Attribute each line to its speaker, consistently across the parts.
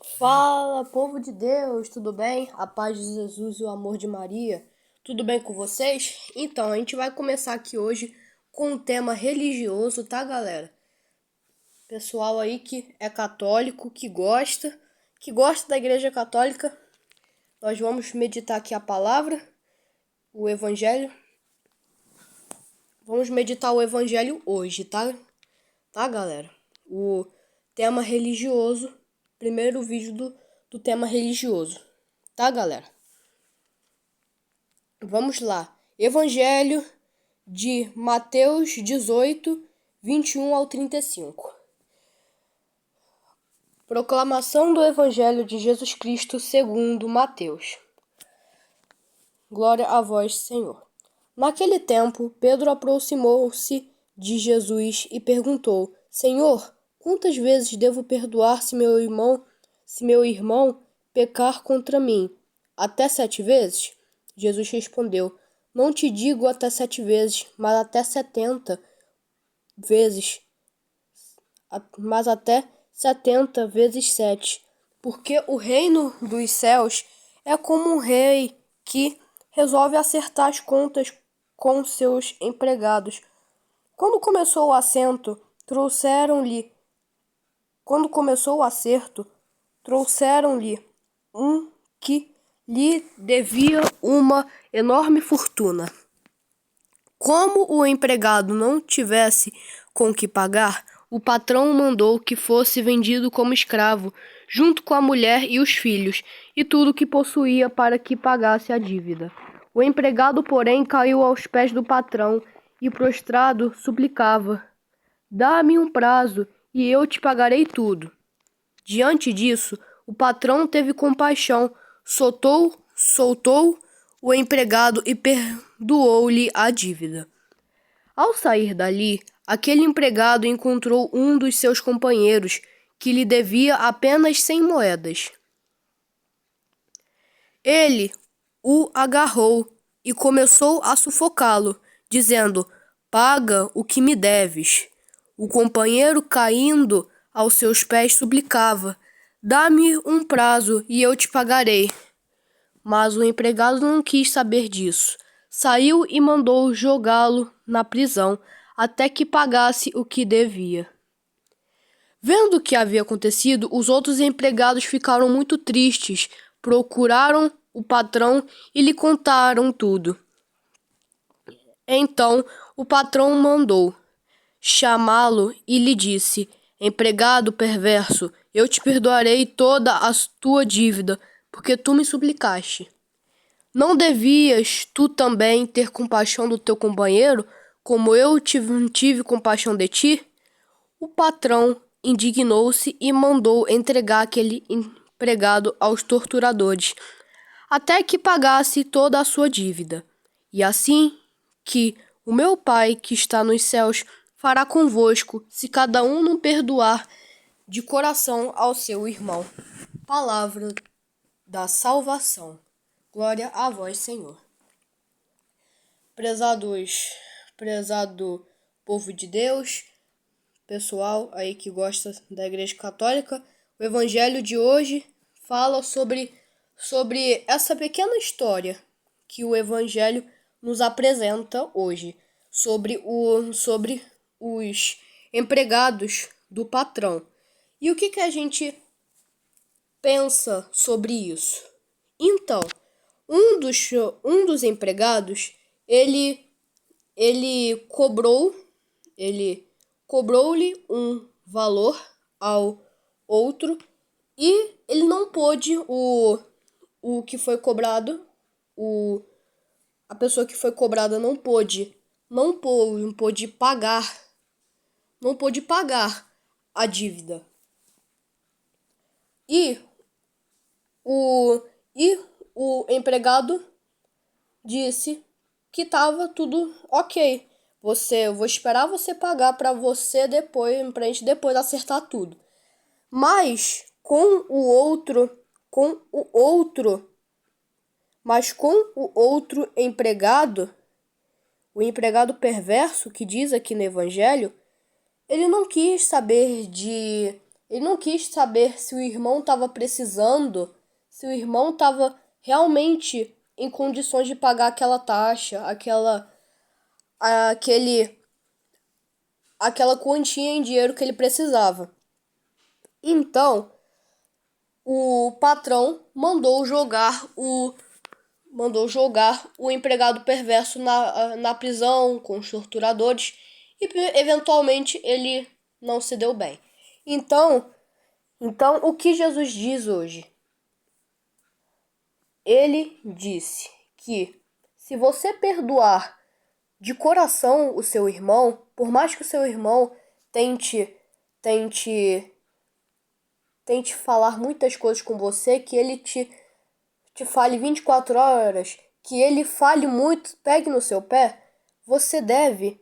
Speaker 1: Fala, povo de Deus, tudo bem? A paz de Jesus e o amor de Maria, tudo bem com vocês? Então, a gente vai começar aqui hoje com um tema religioso, tá, galera? Pessoal aí que é católico, que gosta da Igreja Católica, nós vamos meditar aqui a palavra, o Evangelho. Vamos meditar o Evangelho hoje, tá? Tá, galera? O tema religioso, primeiro vídeo do tema religioso, tá, galera? Vamos lá. Evangelho de Mateus 18, 21 ao 35. Proclamação do Evangelho de Jesus Cristo segundo Mateus. Glória a vós, Senhor. Naquele tempo, Pedro aproximou-se de Jesus e perguntou: Senhor, quantas vezes devo perdoar se meu irmão pecar contra mim? Até 7 vezes? Jesus respondeu: Não te digo até 7 vezes, mas até 70 vezes, mas até 70 vezes 7. Porque o reino dos céus é como um rei que resolve acertar as contas com seus empregados. Quando começou o acerto, trouxeram-lhe um que lhe devia uma enorme fortuna. Como o empregado não tivesse com que pagar, o patrão mandou que fosse vendido como escravo, junto com a mulher e os filhos, e tudo que possuía para que pagasse a dívida. O empregado, porém, caiu aos pés do patrão e, prostrado, suplicava: Dá-me um prazo, e eu te pagarei tudo. Diante disso, o patrão teve compaixão, soltou o empregado e perdoou-lhe a dívida. Ao sair dali, aquele empregado encontrou um dos seus companheiros que lhe devia apenas 100 moedas. Ele o agarrou e começou a sufocá-lo, dizendo: Paga o que me deves. O companheiro, caindo aos seus pés, suplicava: Dá-me um prazo e eu te pagarei. Mas o empregado não quis saber disso. Saiu e mandou jogá-lo na prisão até que pagasse o que devia. Vendo o que havia acontecido, os outros empregados ficaram muito tristes, procuraram o patrão e lhe contaram tudo. Então o patrão mandou chamá-lo e lhe disse: Empregado perverso, eu te perdoarei toda a tua dívida, porque tu me suplicaste. Não devias tu também ter compaixão do teu companheiro, como eu tive compaixão de ti? O patrão indignou-se e mandou entregar aquele empregado aos torturadores, até que pagasse toda a sua dívida. E assim que o meu Pai que está nos céus fará convosco, se cada um não perdoar de coração ao seu irmão. Palavra da salvação. Glória a vós, Senhor. Prezado povo de Deus, pessoal aí que gosta da Igreja Católica, o Evangelho de hoje fala sobre essa pequena história que o Evangelho nos apresenta hoje, sobre os empregados do patrão. E o que a gente pensa sobre isso? Então, um dos empregados, ele cobrou-lhe um valor ao outro e ele não pôde o que foi cobrado, a pessoa que foi cobrada não pôde pagar a dívida. E o empregado disse que estava tudo ok. Eu vou esperar você pagar para pra gente depois acertar tudo. Mas com o outro empregado, o empregado perverso que diz aqui no Evangelho, ele não quis saber Ele não quis saber se o irmão estava precisando, se o irmão estava realmente em condições de pagar aquela taxa, aquela quantia em dinheiro que ele precisava. Então, o patrão mandou jogar o empregado perverso na prisão com os torturadores e eventualmente ele não se deu bem. Então, o que Jesus diz hoje? Ele disse que se você perdoar de coração o seu irmão, por mais que o seu irmão tente falar muitas coisas com você, que ele te fale 24 horas, que ele fale muito, pegue no seu pé, você deve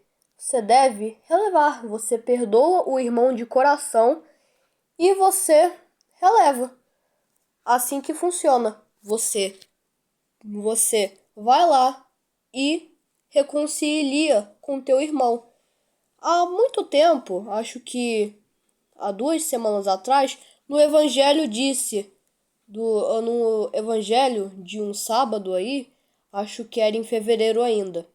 Speaker 1: relevar. Você perdoa o irmão de coração e você releva. Assim que funciona. Você vai lá e reconcilia com teu irmão. Há muito tempo, acho que há 2 semanas atrás, no Evangelho no Evangelho de um sábado aí, acho que era em fevereiro ainda,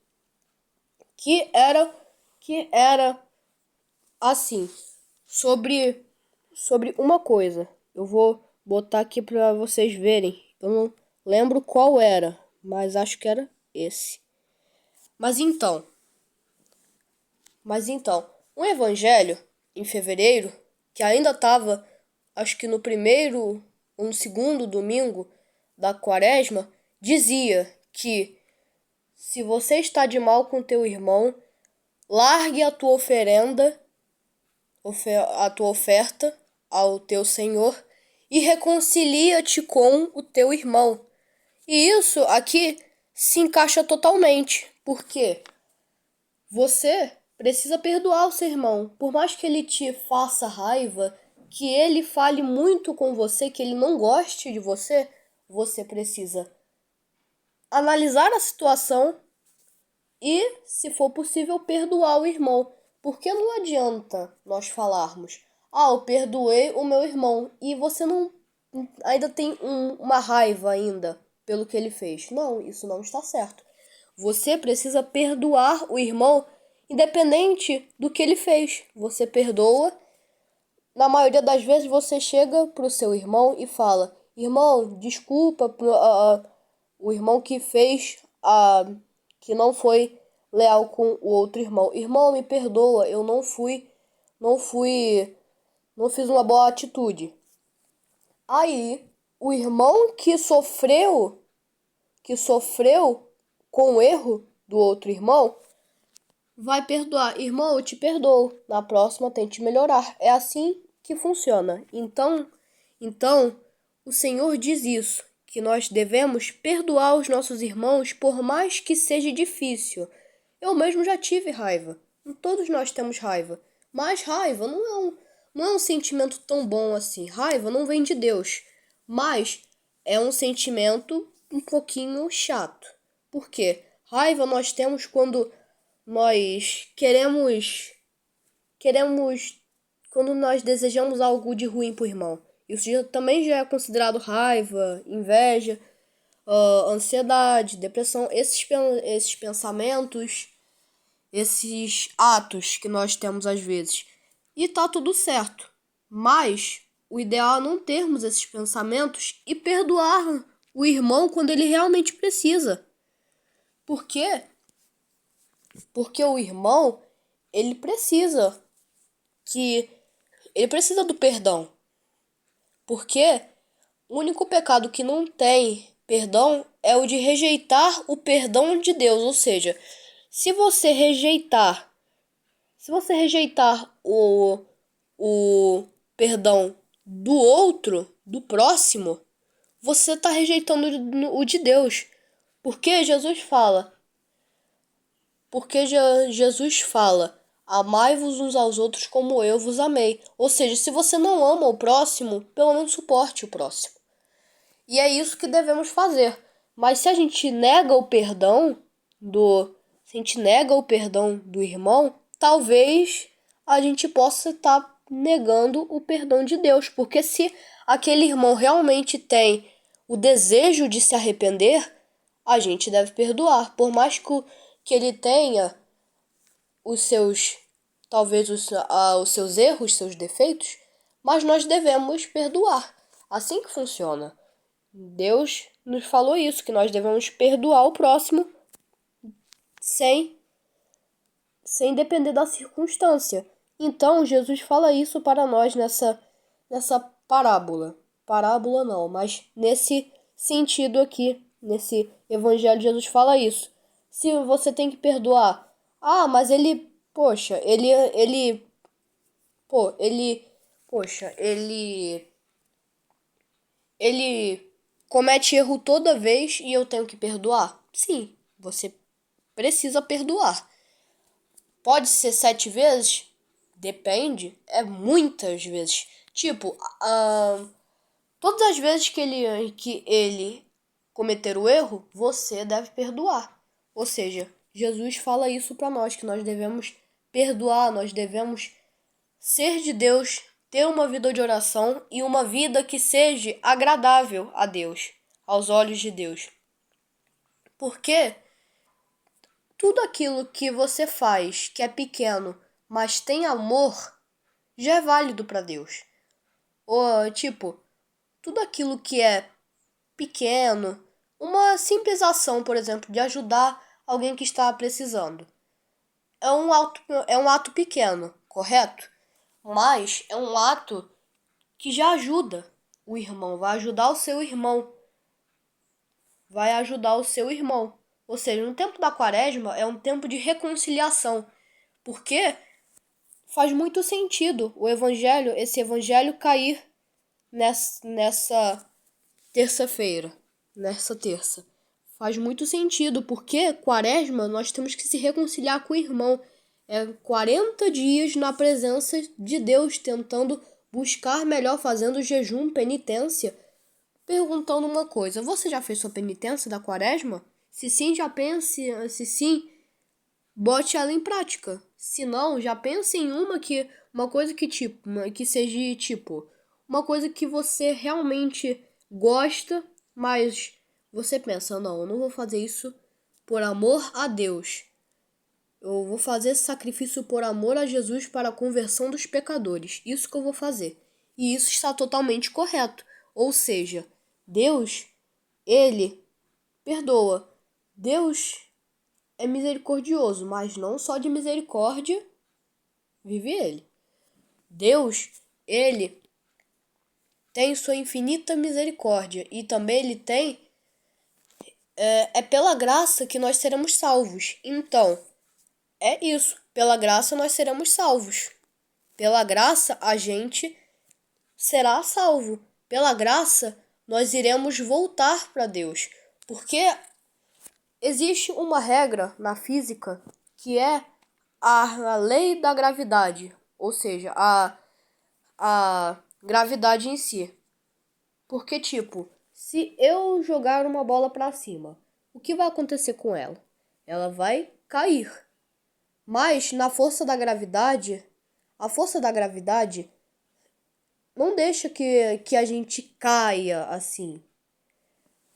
Speaker 1: que era assim, sobre uma coisa. Eu vou botar aqui para vocês verem. Eu não lembro qual era, mas acho que era esse. Mas então, um evangelho em fevereiro, que ainda estava, acho que no primeiro ou no segundo domingo da quaresma, dizia que se você está de mal com teu irmão, largue a tua oferta ao teu Senhor e reconcilia-te com o teu irmão. E isso aqui se encaixa totalmente, porque você precisa perdoar o seu irmão, por mais que ele te faça raiva, que ele fale muito com você, que ele não goste de você, você precisa analisar a situação e, se for possível, perdoar o irmão. Porque não adianta nós falarmos, eu perdoei o meu irmão, e você não ainda tem uma raiva ainda pelo que ele fez. Não, isso não está certo. Você precisa perdoar o irmão, independente do que ele fez. Você perdoa. Na maioria das vezes você chega pro seu irmão e fala: irmão, desculpa, o irmão que fez, que não foi leal com o outro irmão. Irmão, me perdoa, eu não fiz uma boa atitude. Aí, o irmão que sofreu com o erro do outro irmão, vai perdoar. Irmão, eu te perdoo. Na próxima, tente melhorar. É assim que funciona. Então, o Senhor diz isso, que nós devemos perdoar os nossos irmãos por mais que seja difícil. Eu mesmo já tive raiva. Todos nós temos raiva. Mas raiva não é um sentimento tão bom assim. Raiva não vem de Deus. Mas é um sentimento um pouquinho chato. Por quê? Raiva nós temos quando nós quando nós desejamos algo de ruim pro irmão. Isso também já é considerado raiva, inveja, ansiedade, depressão, esses pensamentos, esses atos que nós temos às vezes. E tá tudo certo. Mas o ideal é não termos esses pensamentos e perdoar o irmão quando ele realmente precisa. Por quê? Porque o irmão, ele precisa do perdão. Porque o único pecado que não tem perdão é o de rejeitar o perdão de Deus. Ou seja, se você rejeitar o perdão do outro, do próximo, você está rejeitando o de Deus. Porque Jesus fala, amai-vos uns aos outros como eu vos amei. Ou seja, se você não ama o próximo, pelo menos suporte o próximo. E é isso que devemos fazer. Mas se a gente nega o perdão do irmão, talvez a gente possa estar negando o perdão de Deus. Porque se aquele irmão realmente tem o desejo de se arrepender, a gente deve perdoar. Por mais que ele tenha os seus, talvez os seus erros, seus defeitos, mas nós devemos perdoar. Assim que funciona. Deus nos falou isso, que nós devemos perdoar o próximo sem depender da circunstância. Então, Jesus fala isso para nós nessa parábola. Parábola não, mas nesse sentido aqui, nesse evangelho, Jesus fala isso. Se você tem que perdoar, mas ele, poxa, ele comete erro toda vez e eu tenho que perdoar? Sim, você precisa perdoar. Pode ser 7 vezes? Depende. É muitas vezes. Tipo, todas as vezes que ele cometer o erro, você deve perdoar. Ou seja, Jesus fala isso para nós, que nós devemos perdoar, nós devemos ser de Deus, ter uma vida de oração e uma vida que seja agradável a Deus, aos olhos de Deus. Porque tudo aquilo que você faz que é pequeno, mas tem amor, já é válido para Deus. Ou, tipo, tudo aquilo que é pequeno, uma simples ação, por exemplo, de ajudar alguém que está precisando. É um ato pequeno, correto? Mas é um ato que já ajuda o irmão, vai ajudar o seu irmão. Vai ajudar o seu irmão. Ou seja, no tempo da quaresma é um tempo de reconciliação. Porque faz muito sentido esse evangelho cair nessa terça-feira, nessa terça. Faz muito sentido, porque quaresma nós temos que se reconciliar com o irmão. É 40 dias na presença de Deus, tentando buscar melhor, fazendo jejum, penitência. Perguntando uma coisa, você já fez sua penitência da quaresma? Se sim, se sim, bote ela em prática. Se não, já pense em uma coisa que seja tipo, uma coisa que você realmente gosta, mas você pensa, não, eu não vou fazer isso por amor a Deus. Eu vou fazer esse sacrifício por amor a Jesus para a conversão dos pecadores. Isso que eu vou fazer. E isso está totalmente correto. Ou seja, Deus, ele perdoa. Deus é misericordioso, mas não só de misericórdia vive ele. Deus, ele tem sua infinita misericórdia e também ele tem é pela graça que nós seremos salvos. Então, é isso. Pela graça nós seremos salvos. Pela graça a gente será salvo. Pela graça nós iremos voltar para Deus. Porque existe uma regra na física que é a lei da gravidade. Ou seja, a gravidade em si. Porque, tipo, se eu jogar uma bola para cima, o que vai acontecer com ela? Ela vai cair. Mas na força da gravidade, a força da gravidade não deixa que a gente caia assim.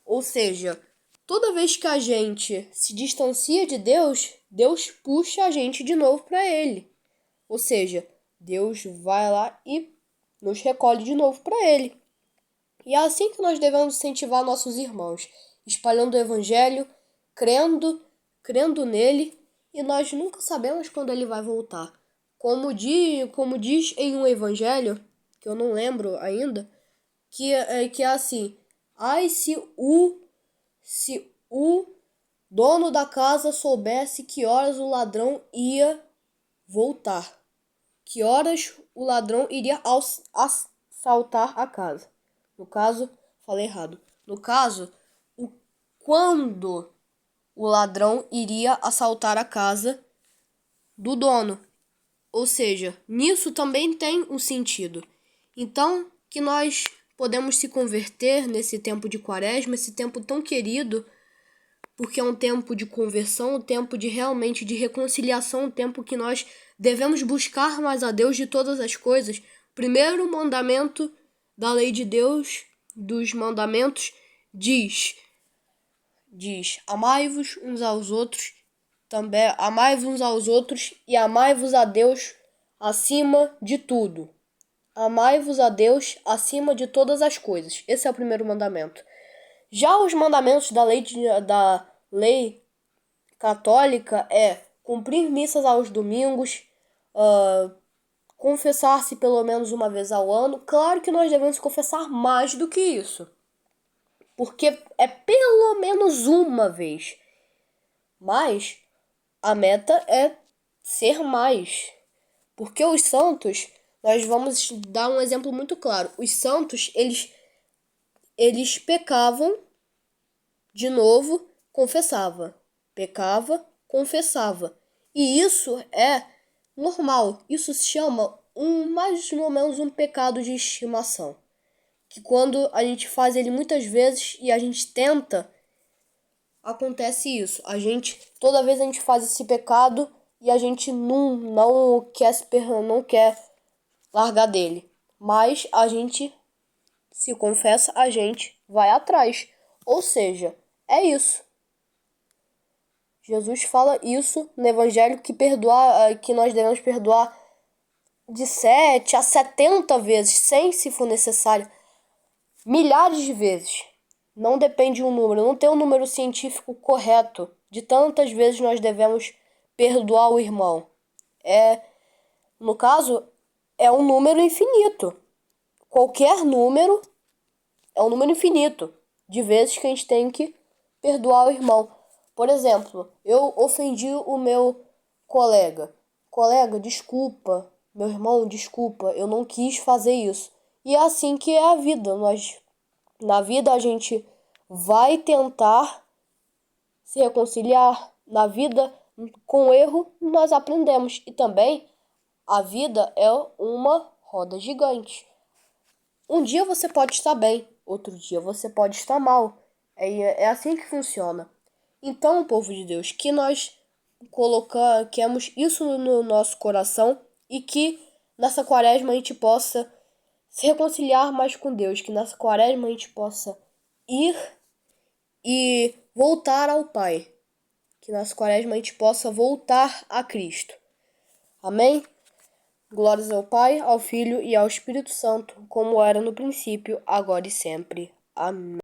Speaker 1: Ou seja, toda vez que a gente se distancia de Deus, Deus puxa a gente de novo para Ele. Ou seja, Deus vai lá e nos recolhe de novo para Ele. E é assim que nós devemos incentivar nossos irmãos, espalhando o Evangelho, crendo nele, e nós nunca sabemos quando ele vai voltar. Como diz em um Evangelho, que eu não lembro ainda, que é assim: ai, se o dono da casa soubesse que horas o ladrão ia voltar, que horas o ladrão iria assaltar a casa. No caso, falei errado. No caso, quando o ladrão iria assaltar a casa do dono. Ou seja, nisso também tem um sentido. Então, que nós podemos se converter nesse tempo de quaresma, esse tempo tão querido, porque é um tempo de conversão, um tempo de realmente de reconciliação, um tempo que nós devemos buscar mais a Deus de todas as coisas. Primeiro mandamento da lei de Deus, dos mandamentos, diz: amai-vos uns aos outros, também amai-vos uns aos outros e amai-vos a Deus acima de tudo. Amai-vos a Deus acima de todas as coisas. Esse é o primeiro mandamento. Já os mandamentos da lei católica é cumprir missas aos domingos, confessar-se pelo menos uma vez ao ano. Claro que nós devemos confessar mais do que isso, porque é pelo menos uma vez. Mas a meta é ser mais. Porque os santos, nós vamos dar um exemplo muito claro. Os santos, eles pecavam, de novo, confessava. Pecava, confessava. E isso é normal. Isso se chama mais ou menos um pecado de estimação. Que quando a gente faz ele muitas vezes e a gente tenta, acontece isso. Toda vez a gente faz esse pecado e a gente não quer largar dele. Mas a gente se confessa, a gente vai atrás. Ou seja, é isso. Jesus fala isso no Evangelho que nós devemos perdoar de 7 a 70 vezes, sem se for necessário, milhares de vezes. Não depende de um número, não tem um número científico correto de tantas vezes nós devemos perdoar o irmão. No caso, é um número infinito. Qualquer número é um número infinito de vezes que a gente tem que perdoar o irmão. Por exemplo, eu ofendi o meu colega. Colega, desculpa. Meu irmão, desculpa. Eu não quis fazer isso. E é assim que é a vida. Na vida a gente vai tentar se reconciliar. Na vida, com erro, nós aprendemos. E também, a vida é uma roda gigante. Um dia você pode estar bem, outro dia você pode estar mal. É assim que funciona. Então, povo de Deus, que nós coloquemos isso no nosso coração e que nessa quaresma a gente possa se reconciliar mais com Deus, que nessa quaresma a gente possa ir e voltar ao Pai, que nessa quaresma a gente possa voltar a Cristo. Amém? Glórias ao Pai, ao Filho e ao Espírito Santo, como era no princípio, agora e sempre. Amém.